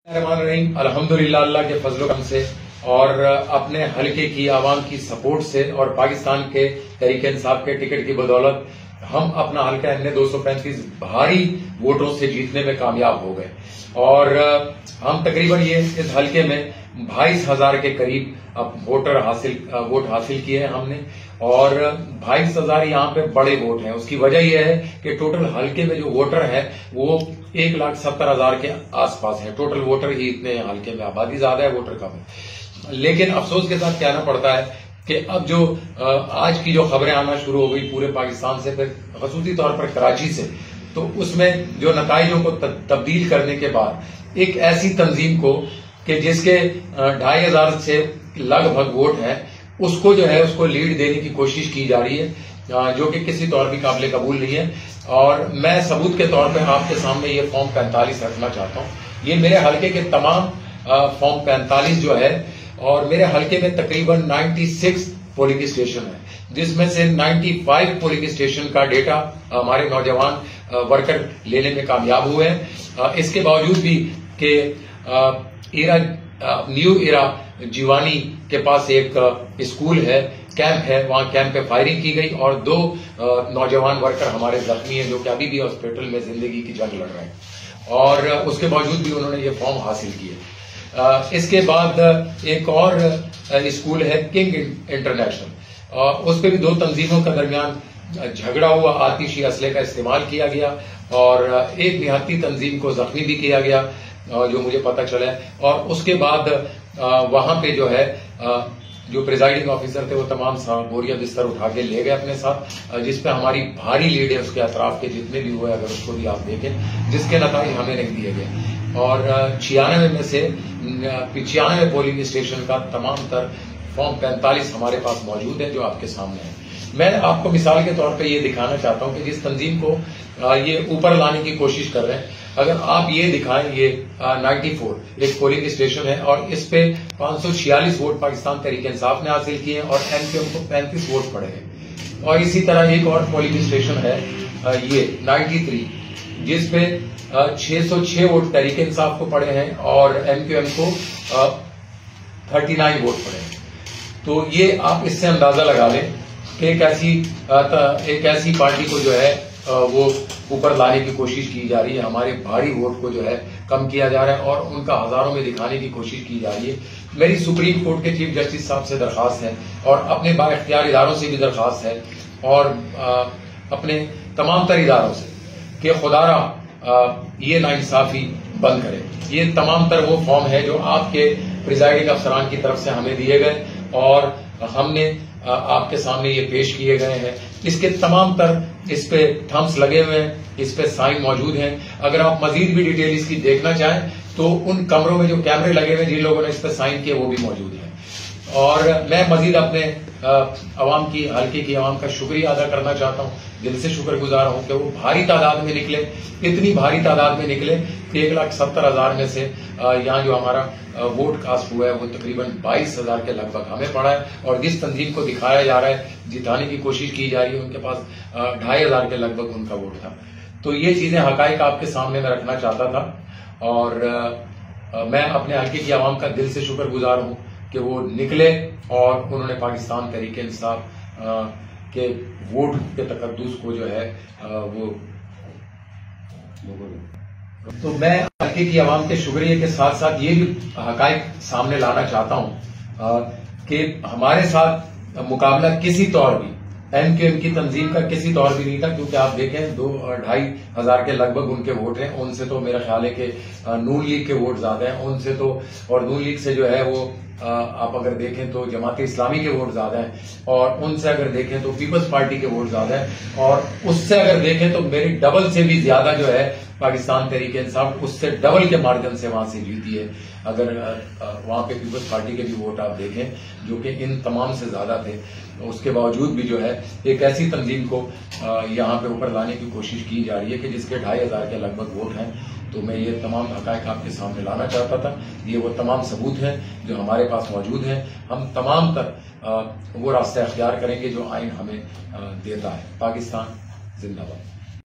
अल्हम्दुलिल्लाह अल्लाह के फजल करम से और अपने हलके की आवाम की सपोर्ट से और पाकिस्तान के तहरीक इंसाफ के टिकट की बदौलत हम अपना हलका अन्य 235 भारी वोटों से जीतने में कामयाब हो गए और हम तकरीबन ये इस हलके में 22,000 के करीब वोट हासिल किए हैं हमने और 22,000 यहाँ पे बड़े वोट हैं। उसकी वजह यह है कि टोटल हलके में जो वोटर है वो 1,70,000 के आसपास है। टोटल वोटर ही इतने हलके में, आबादी ज्यादा है, वोटर कम है। लेकिन अफसोस के साथ कहना पड़ता है कि अब जो आज की जो खबरें आना शुरू हो गई पूरे पाकिस्तान से, फिर खसूसी तौर पर कराची से, तो उसमें जो नताइजों को तब्दील करने के बाद एक ऐसी तंजीम को कि जिसके 2,500 से लगभग वोट हैं उसको जो है उसको लीड देने की कोशिश की जा रही है, जो कि किसी तौर भी काबिल कबूल नहीं है। और मैं सबूत के तौर पे आपके सामने ये फॉर्म 45 रखना चाहता हूँ। ये मेरे हलके के तमाम फॉर्म 45 जो है, और मेरे हलके में तकरीबन 96 पोलिंग स्टेशन है, जिसमें से 95 पोलिंग स्टेशन का डेटा हमारे नौजवान वर्कर लेने में कामयाब हुए हैं। इसके बावजूद भी कि न्यू इरा जीवानी के पास एक स्कूल है, कैंप है, वहां कैंप पे फायरिंग की गई और 2 नौजवान वर्कर हमारे जख्मी हैं जो कि अभी भी हॉस्पिटल में जिंदगी की जंग लड़ रहे हैं और उसके बावजूद भी उन्होंने ये फॉर्म हासिल किए। इसके बाद एक और स्कूल है किंग इंटरनेशनल, उस पर भी 2 तंजीमों के दरमियान झगड़ा हुआ, आतिशी असले का इस्तेमाल किया गया और एक निहत्ती तंजीम को जख्मी भी किया गया जो मुझे पता चला है। और उसके बाद वहां पे जो है जो प्रिजाइडिंग ऑफिसर थे वो तमाम बोरिया बिस्तर उठा के ले गए अपने साथ, जिसपे हमारी भारी लीड है। उसके अतराफ के जितने भी हुए अगर उसको भी आप देखें, जिसके नताइज हमें नहीं दिए गए और 96 में से 95 पोलिंग स्टेशन का तमाम तर फॉर्म 45 हमारे पास मौजूद है जो आपके सामने है। मैं आपको मिसाल के तौर पे ये दिखाना चाहता हूं कि जिस तंजीम को ये ऊपर लाने की कोशिश कर रहे हैं, अगर आप ये दिखाएं, ये 94 एक पोलिंग स्टेशन है और इस पे 546 वोट पाकिस्तान तहरीक इंसाफ ने हासिल किए हैं और एमक्यूएम को 35 वोट पड़े हैं। और इसी तरह एक और पोलिंग स्टेशन है ये 93, जिसपे 606 वोट तहरीक इंसाफ को पड़े हैं और एमक्यूएम को 39 वोट पड़े हैं। तो ये आप इससे अंदाजा लगा लें कि एक ऐसी पार्टी को जो है वो ऊपर लाने की कोशिश की जा रही है, हमारे भारी वोट को जो है कम किया जा रहा है और उनका हजारों में दिखाने की कोशिश की जा रही है। मेरी सुप्रीम कोर्ट के चीफ जस्टिस साहब से दरखास्त है और अपने बाइख्तियार इदारों से भी दरखास्त है और अपने तमाम तर इदारों से कि खुदारा ये नाइंसाफी बंद करे। ये तमाम तर वो फॉर्म है जो आपके प्रिजाइडिंग अफसरान की तरफ से हमें दिए गए और हमने आपके सामने ये पेश किए गए हैं। इसके तमाम तर इस पे थम्स लगे हुए हैं, इस पे साइन मौजूद हैं। अगर आप मजीद भी डिटेल इसकी देखना चाहें तो उन कमरों में जो कैमरे लगे हुए हैं, जिन लोगों ने इस पे साइन किए वो भी मौजूद हैं। और मैं मजीद अपने अवाम की, हल्के की अवाम का शुक्रिया अदा करना चाहता हूं, दिल से शुक्रगुजार हूं कि वो भारी तादाद में निकले, इतनी भारी तादाद में निकले कि 1,70,000 में से यहाँ जो हमारा वोट कास्ट हुआ है वो तकरीबन 22,000 के लगभग हमें पड़ा है। और जिस तंजीम को दिखाया जा रहा है, जिताने की कोशिश की जा रही है, उनके पास 2,500 के लगभग उनका वोट था। तो ये चीजें हकाइक आपके सामने मैं रखना चाहता था और मैं अपने हल्के की आवाम का दिल से शुक्रगुजार हूं कि वो निकले और उन्होंने पाकिस्तान तहरीक इंसाफ के वोट के तकद्दुस को जो है वो तो मैं हल्के की आवाम के शुक्रिया के साथ साथ ये भी हकाइक सामने लाना चाहता हूं कि हमारे साथ मुकाबला किसी तौर भी एमक्यूएम की तंजीम का किसी तौर भी नहीं था, क्योंकि आप देखें 2,500 के लगभग उनके वोट हैं। उनसे तो मेरा ख्याल है कि नून लीग के वोट ज्यादा हैं उनसे तो, और नून लीग से जो है वो आप अगर देखें तो जमात इस्लामी के वोट ज्यादा हैं और उनसे अगर देखें तो पीपल्स पार्टी के वोट ज्यादा हैं और उससे अगर देखें तो मेरी डबल से भी ज्यादा जो है पाकिस्तान तहरीक इंसाफ उससे डबल के मार्जिन से वहां से जीती है। अगर वहां पे पीपल्स पार्टी के भी वोट आप देखें जो कि इन तमाम से ज्यादा थे, उसके बावजूद भी जो है एक ऐसी तंजीम को यहाँ पे ऊपर लाने की कोशिश की जा रही है कि जिसके 2,500 के लगभग वोट हैं। तो मैं ये तमाम हकाइक आपके सामने लाना चाहता था। ये वो तमाम सबूत हैं जो हमारे पास मौजूद हैं। हम तमाम तक वो रास्ता अख्तियार करेंगे जो आइन हमें देता है। पाकिस्तान जिंदाबाद।